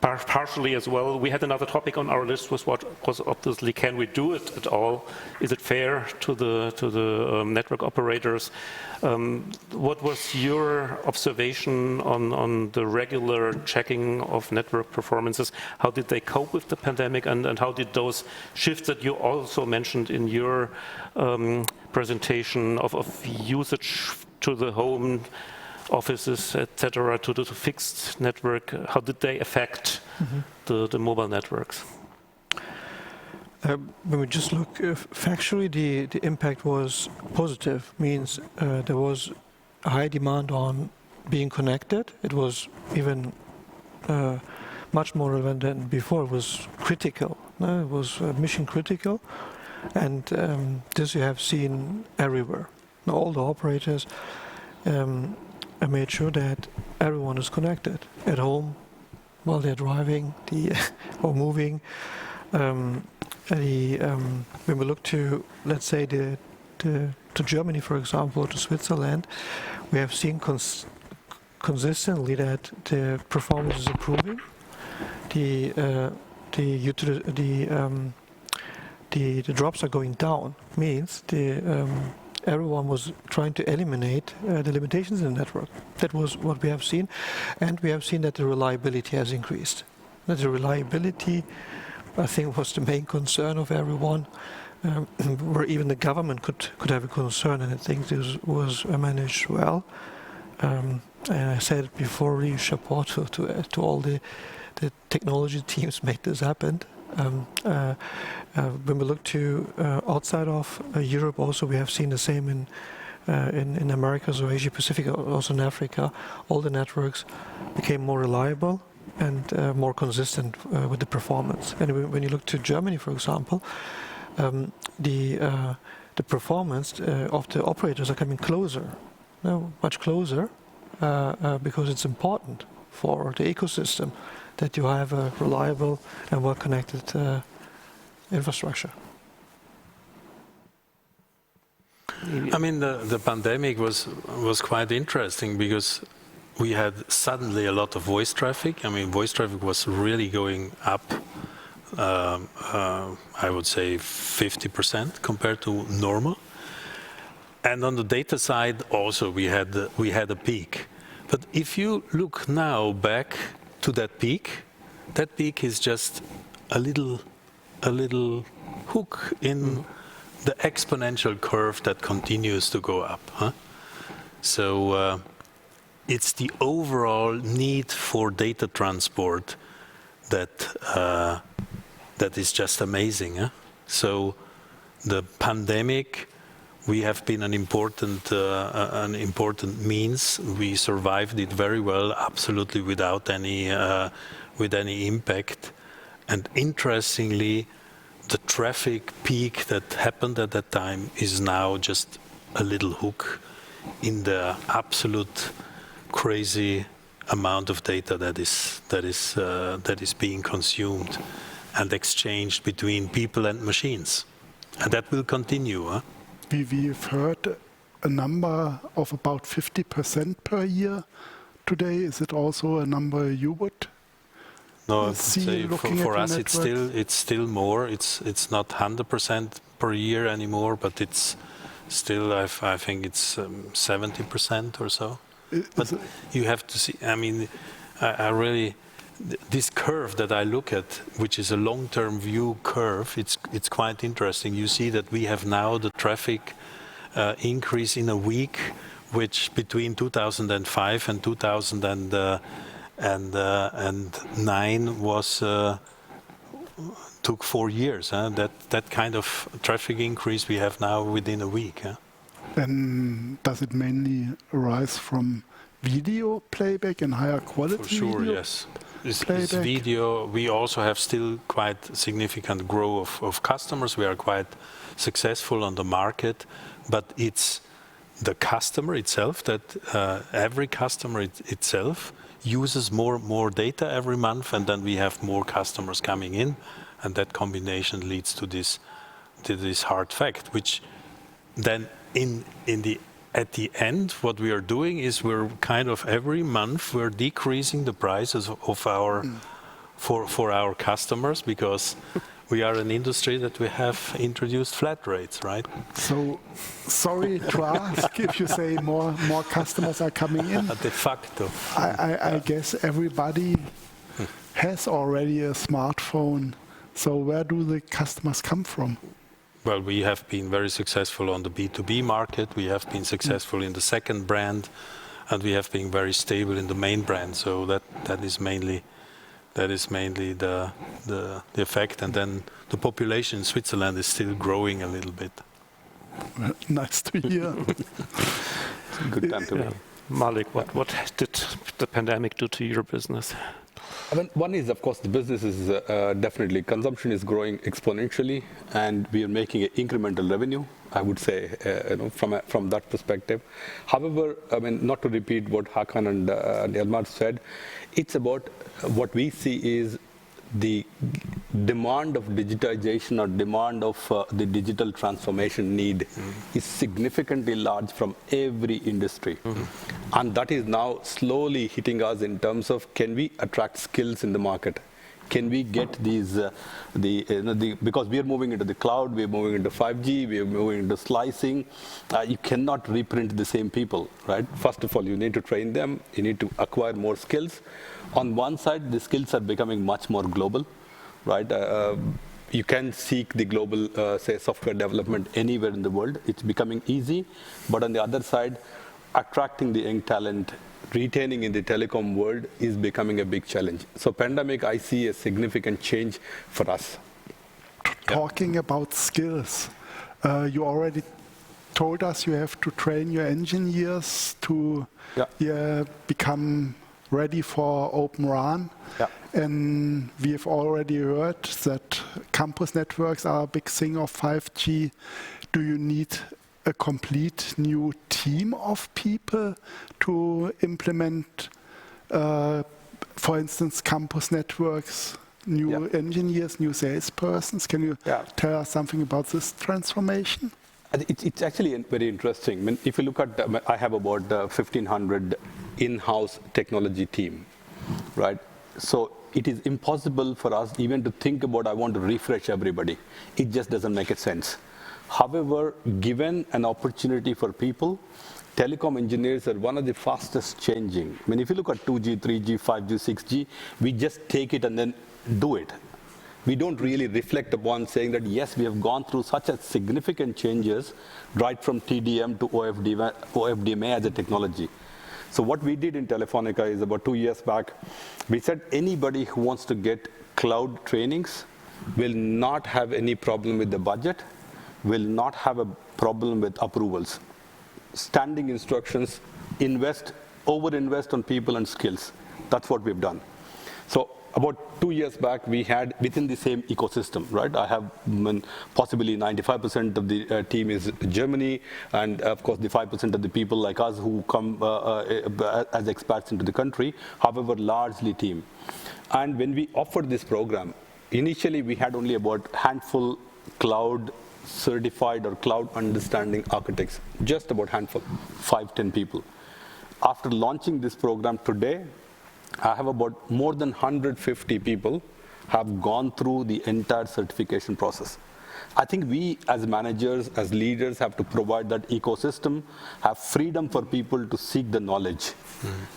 partially as well. We had another topic on our list was what was obviously, can we do it at all? Is it fair to the network operators? What was your observation on the regular checking of network performances? How did they cope with the pandemic, and how did those shifts that you also mentioned in your presentation of usage to the home offices, etc., to the fixed network, how did they affect the mobile networks? When we just look factually, the impact was positive. Means there was a high demand on being connected. It was even much more relevant than before. It was critical. It was mission critical, and this you have seen everywhere. Now, all the operators I made sure that everyone is connected at home while they're driving or moving. When we look to, let's say, to Germany, for example, or to Switzerland, we have seen consistently that the performance is improving. The drops are going down. Means everyone was trying to eliminate the limitations in the network. That was what we have seen. And we have seen that the reliability has increased. That the reliability, I think, was the main concern of everyone, where even the government could have a concern, and I think this was managed well. And I said it before, really chapeau to all the technology teams made this happen. When we look to outside of Europe, also we have seen the same in America, so Asia Pacific, also in Africa. All the networks became more reliable and more consistent with the performance. And when you look to Germany, for example, the performance of the operators are coming closer, much closer, because it's important for the ecosystem that you have a reliable and well-connected infrastructure. I mean, the pandemic was quite interesting because we had suddenly a lot of voice traffic. I mean, voice traffic was really going up, I would say 50% compared to normal. And on the data side also we had a peak. But if you look now back to that peak is just a little hook in the exponential curve that continues to go up. So it's the overall need for data transport that is just amazing. So the pandemic, we have been an important means. We survived it very well, absolutely without any impact. And interestingly, the traffic peak that happened at that time is now just a little hook in the absolute crazy amount of data that is being consumed and exchanged between people and machines, and that will continue. we've heard a number of about 50% per year today. Is it also a number you would No, I would see say looking for at us networks? it's still more. It's not 100% per year anymore, but it's still I think it's 70% or so. But you have to see. I mean, I really this curve that I look at, which is a long-term view curve, it's quite interesting. You see that we have now the traffic increase in a week, which between 2005 and 2009 was took 4 years. That kind of traffic increase we have now within a week. Then does it mainly arise from video playback and higher quality? For sure, video yes. This playback? video, we also have still quite significant growth of customers. We are quite successful on the market, but it's the customer itself that every customer itself uses more data every month, and then we have more customers coming in, and that combination leads to this hard fact, which then at the end, what we are doing is we're kind of every month we're decreasing the prices of our for our customers, because we are an industry that we have introduced flat rates, right? So sorry to ask if you say more customers are coming in. De facto. I guess everybody has already a smartphone. So where do the customers come from? Well, we have been very successful on the B2B market. We have been successful in the second brand, and we have been very stable in the main brand. So that is mainly the effect. And then the population in Switzerland is still growing a little bit. Nice to hear. Good time to be. Mallik, what did the pandemic do to your business? I mean, one is, of course, the business is definitely, consumption is growing exponentially, and we are making an incremental revenue, I would say, from that perspective. However, I mean, not to repeat what Hakan and Elmar said, it's about what we see is the demand of digitization or demand of the digital transformation need is significantly large from every industry. And that is now slowly hitting us in terms of, can we attract skills in the market? Can we get these, because we are moving into the cloud, we are moving into 5G, we are moving into slicing. You cannot reprint the same people, right? First of all, you need to train them, you need to acquire more skills. On one side, the skills are becoming much more global, right? You can seek the global, say, software development anywhere in the world. It's becoming easy. But on the other side, attracting the young talent, retaining in the telecom world is becoming a big challenge. So pandemic, I see a significant change for us. Talking about skills, you already told us you have to train your engineers to become ready for Open RAN. And we have already heard that campus networks are a big thing of 5G. Do you need a complete new team of people to implement, for instance, campus networks, new engineers, new salespersons? Can you tell us something about this transformation? It's actually very interesting. I mean, if you look at, I have about 1,500 in-house technology team, right? So it is impossible for us even to think about, I want to refresh everybody. It just doesn't make a sense. However, given an opportunity for people, telecom engineers are one of the fastest changing. I mean, if you look at 2G, 3G, 5G, 6G, we just take it and then do it. We don't really reflect upon saying that, yes, we have gone through such a significant changes, right from TDM to OFDMA as a technology. So what we did in Telefónica is about 2 years back, we said anybody who wants to get cloud trainings will not have any problem with the budget, will not have a problem with approvals. Standing instructions, over-invest on people and skills. That's what we've done. So about 2 years back, we had within the same ecosystem, right? I have possibly 95% of the team is Germany, and of course the 5% of the people like us who come as expats into the country, however, largely team. And when we offered this program, initially we had only about handful cloud certified or cloud understanding architects, just about handful, 5-10 people. After launching this program today, I have about more than 150 people have gone through the entire certification process. I think we as managers, as leaders, have to provide that ecosystem, have freedom for people to seek the knowledge.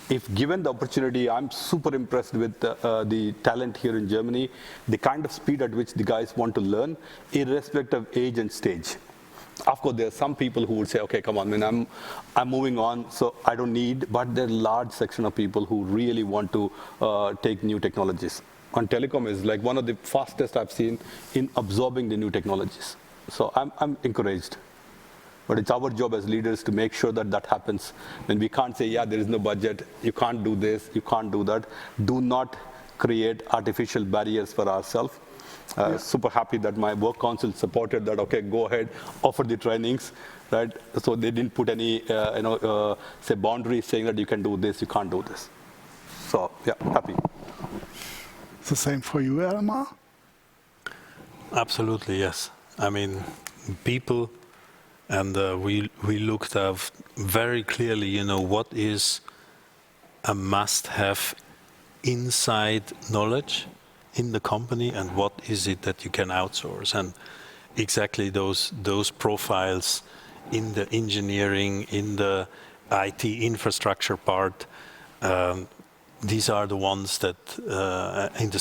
If given the opportunity, I'm super impressed with the talent here in Germany, the kind of speed at which the guys want to learn, irrespective of age and stage. Of course, there are some people who would say, okay, come on, man, I'm moving on, so I don't need, but there are a large section of people who really want to take new technologies. On telecom is like one of the fastest I've seen in absorbing the new technologies. So I'm encouraged. But it's our job as leaders to make sure that that happens. When we can't say, yeah, there is no budget, you can't do this, you can't do that. Do not create artificial barriers for ourselves. Super happy that my work council supported that, okay, go ahead, offer the trainings, right? So they didn't put any, say boundaries saying that you can do this, you can't do this. So yeah, happy. The same for you, Elmar? Absolutely, yes. I mean, people, and we looked at very clearly, what is a must-have inside knowledge in the company, and what is it that you can outsource, and exactly those profiles in the engineering, in the IT infrastructure part. These are the ones that in the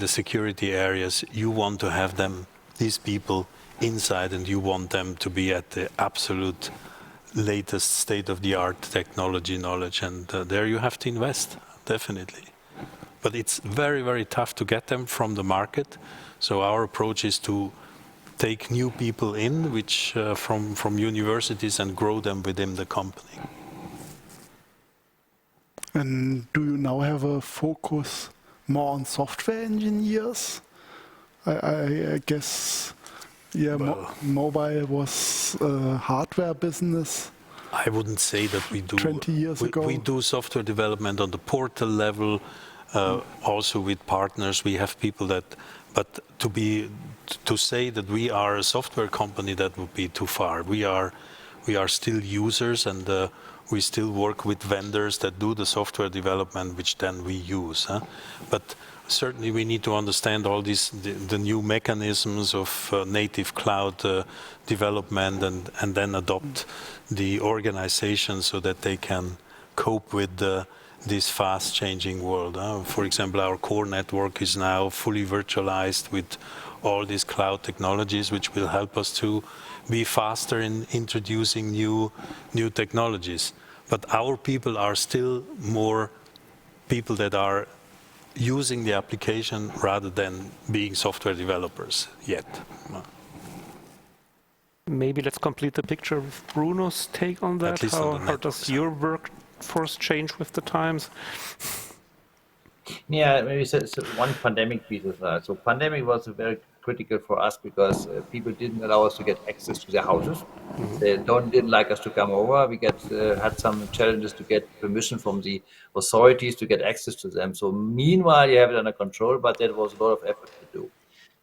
security areas, you want to have them, these people inside, and you want them to be at the absolute latest state-of-the-art technology knowledge, and there you have to invest, definitely. But it's very, very tough to get them from the market. So our approach is to take new people in, which from universities, and grow them within the company. And do you now have a focus more on software engineers? I guess, yeah, Well, mobile was a hardware business. I wouldn't say that we do. 20 years ago. We do software development on the portal level, also with partners. We have people that, but to say that we are a software company, that would be too far. We are still users, and we still work with vendors that do the software development, which then we use. But certainly we need to understand all these, the new mechanisms of native cloud development, and then adopt the organization so that they can cope with this fast changing world. For example, our core network is now fully virtualized with all these cloud technologies, which will help us to be faster in introducing new technologies. But our people are still more people that are using the application rather than being software developers yet. Maybe let's complete the picture with Bruno's take on that. How does your workforce change with the times? Yeah, maybe so one pandemic piece of that. So pandemic was very critical for us because people didn't allow us to get access to their houses. They didn't like us to come over. We had some challenges to get permission from the authorities to get access to them. So meanwhile, you have it under control, but that was a lot of effort to do.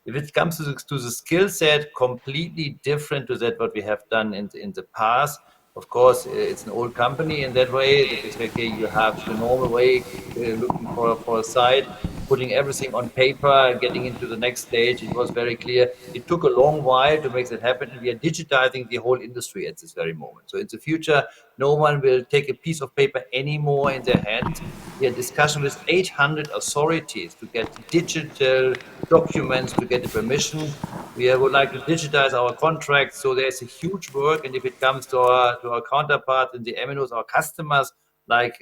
If it comes to the skill set, completely different to that what we have done in the past. Of course, it's an old company in that way. It's okay, you have the normal way, looking for a site, putting everything on paper, getting into the next stage. It was very clear. It took a long while to make that happen, and we are digitizing the whole industry at this very moment. So in the future, no one will take a piece of paper anymore in their hands. We are discussing with 800 authorities to get digital documents, to get the permission. We would like to digitize our contracts, so there's a huge work. And if it comes to our counterpart in the MNOs, our customers like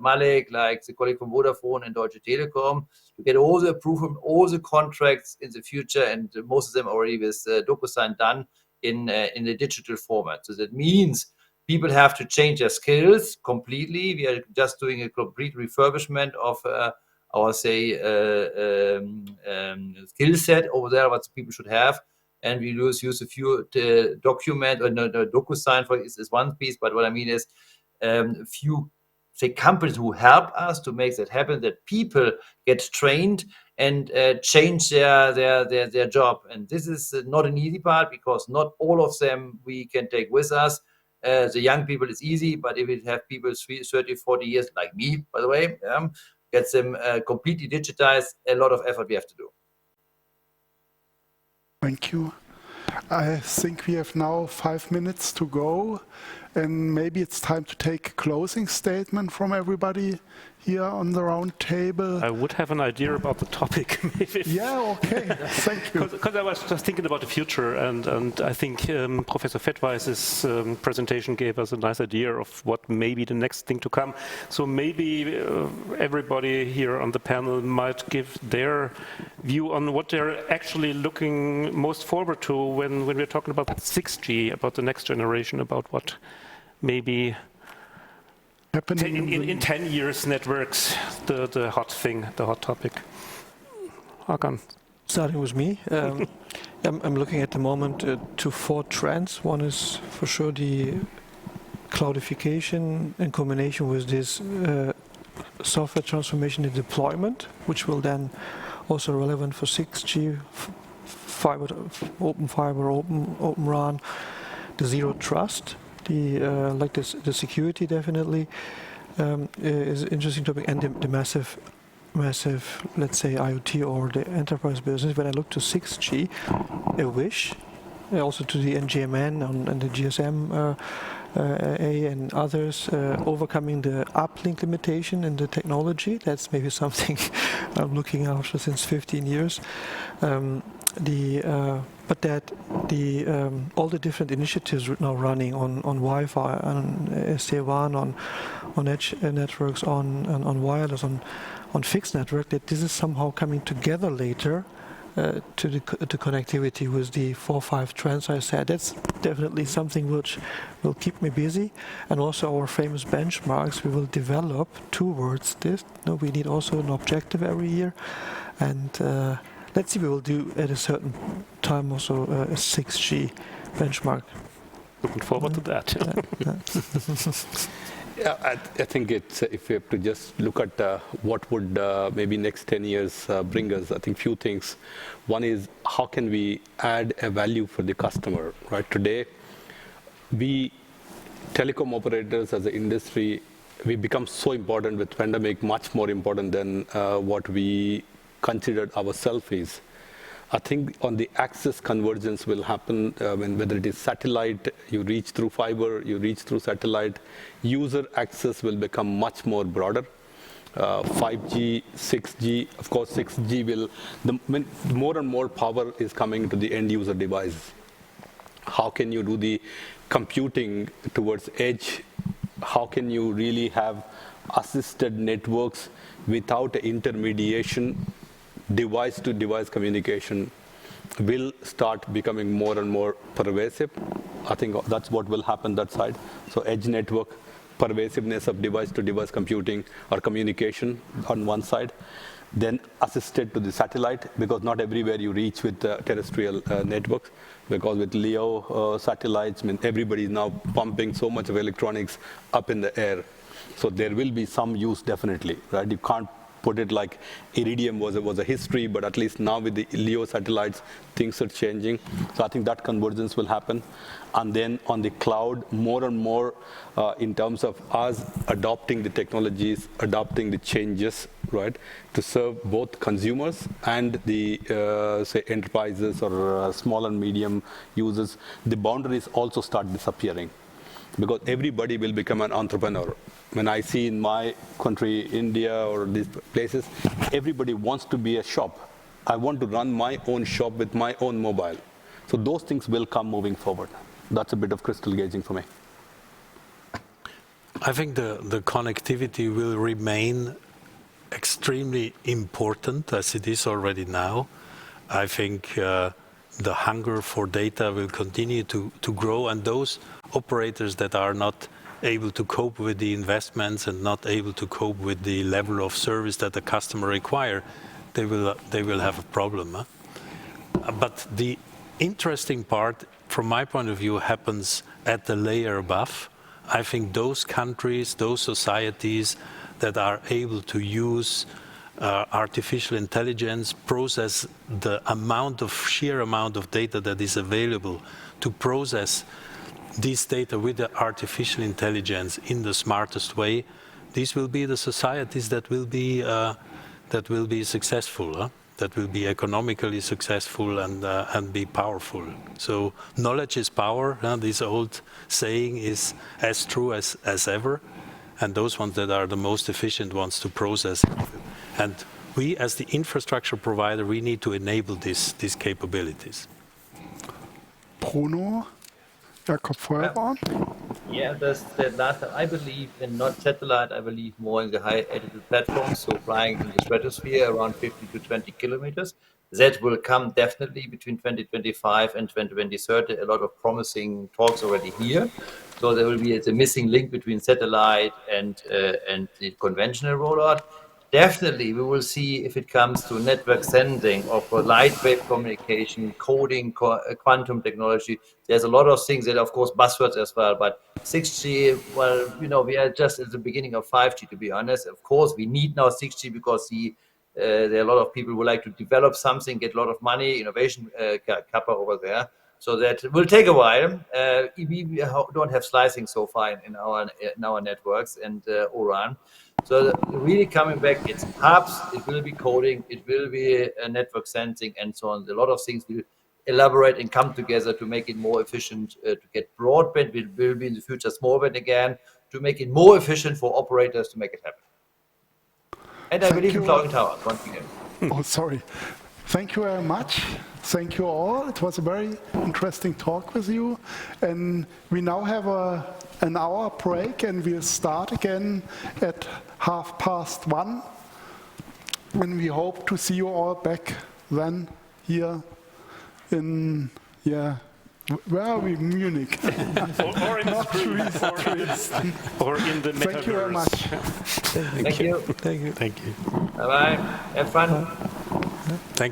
Mallik, like the colleague from Vodafone and Deutsche Telekom, to get all the approval, all the contracts in the future, and most of them already with DocuSign done in the digital format. So that means people have to change their skills completely. We are just doing a complete refurbishment of our skill set over there, what people should have. And we use a few document, or no, DocuSign for is one piece, but what I mean is a few, say, companies who help us to make that happen, that people get trained and change their job. And this is not an easy part, because not all of them we can take with us. The young people is easy, but if we have people 30, 40 years, like me, by the way, get them completely digitized, a lot of effort we have to do. Thank you. I think we have now 5 minutes to go, and maybe it's time to take a closing statement from everybody here on the round table. I would have an idea about the topic. Maybe. Yeah, okay, thank you. Because I was just thinking about the future, and I think Professor Fettweis's presentation gave us a nice idea of what may be the next thing to come. So maybe everybody here on the panel might give their view on what they're actually looking most forward to when we're talking about 6G, about the next generation, about what maybe in 10 years networks, the hot thing, the hot topic. Hakan. Starting with me, I'm looking at the moment to 4 trends. One is for sure the cloudification in combination with this software transformation and deployment, which will then also relevant for 6G, fiber, open RAN, the zero trust. The security definitely is an interesting topic, and the massive, let's say, IoT or the enterprise business. When I look to 6G, a wish, also to the NGMN and the GSM and others, overcoming the uplink limitation in the technology. That's maybe something I'm looking after since 15 years. But that all the different initiatives now running on Wi-Fi, on SD-WAN, on edge networks, on wireless, on fixed network, that this is somehow coming together later to the connectivity with the 4-5 trends I said. That's definitely something which will keep me busy, and also our famous benchmarks we will develop towards this. No, we need also an objective every year, and let's see, we will do at a certain time also a 6G benchmark. Looking forward to that. Yeah, I think it's, if we have to just look at what would maybe next 10 years bring us, I think few things. One is, how can we add a value for the customer, right? Today, we telecom operators as an industry, we become so important with pandemic, much more important than what we considered ourselves is. I think on the access convergence will happen when whether it is satellite, you reach through fiber, you reach through satellite, user access will become much more broader. 5G, 6G, of course 6G will, when more and more power is coming to the end user device. How can you do the computing towards edge? How can you really have assisted networks without intermediation? Device-to-device communication will start becoming more and more pervasive. I think that's what will happen that side. So edge network, pervasiveness of device-to-device computing or communication on one side. Then assisted to the satellite, because not everywhere you reach with terrestrial networks. Because with LEO satellites, I mean, everybody is now pumping so much of electronics up in the air. So there will be some use definitely, right? You can't put it like Iridium was a history, but at least now with the LEO satellites, things are changing. So I think that convergence will happen. And then on the cloud, more and more in terms of us adopting the technologies, adopting the changes, right, to serve both consumers and the, say, enterprises or small and medium users, the boundaries also start disappearing. Because everybody will become an entrepreneur. When I see in my country, India or these places, everybody wants to be a shop. I want to run my own shop with my own mobile. So those things will come moving forward. That's a bit of crystal gazing for me. I think the connectivity will remain extremely important as it is already now. I think the hunger for data will continue to grow, and those operators that are not able to cope with the investments and not able to cope with the level of service that the customer require, they will have a problem. But the interesting part, from my point of view, happens at the layer above. I think those countries, those societies that are able to use artificial intelligence process the sheer amount of data that is available to process this data with the artificial intelligence in the smartest way, these will be the societies that will be successful, that will be economically successful and be powerful. So knowledge is power. This old saying is as true as ever. And those ones that are the most efficient ones to process. And we, as the infrastructure provider, we need to enable these capabilities. Bruno, Jacobfeuerborn? Yeah, that's the last time. I believe in not satellite, I believe more in the high altitude platforms, so flying in the stratosphere around 50 to 20 kilometers. That will come definitely between 2025 and 2030. A lot of promising talks already here. So there will be the missing link between satellite and the conventional rollout. Definitely, we will see if it comes to network sensing or for light wave communication, coding, quantum technology. There's a lot of things that, of course, buzzwords as well. But 6G, well, we are just at the beginning of 5G, to be honest. Of course, we need now 6G because there are a lot of people who like to develop something, get a lot of money, innovation kappa over there. So that will take a while. We don't have slicing so far in our networks and ORAN. So really coming back, it's hubs, it will be coding, it will be network sensing and so on. A lot of things will elaborate and come together to make it more efficient, to get broadband, it will be in the future smallband again, to make it more efficient for operators to make it happen. And I believe in cloud towers, once again. Oh, sorry. Thank you very much. Thank you all. It was a very interesting talk with you. And we now have an hour break, and we'll start again at 1:30. And we hope to see you all back then here in, where are we? Munich. or in the screen, or in the metaverse. Thank you very much. Thank you. Thank you. Thank you. Bye-bye. Have fun. Thank you.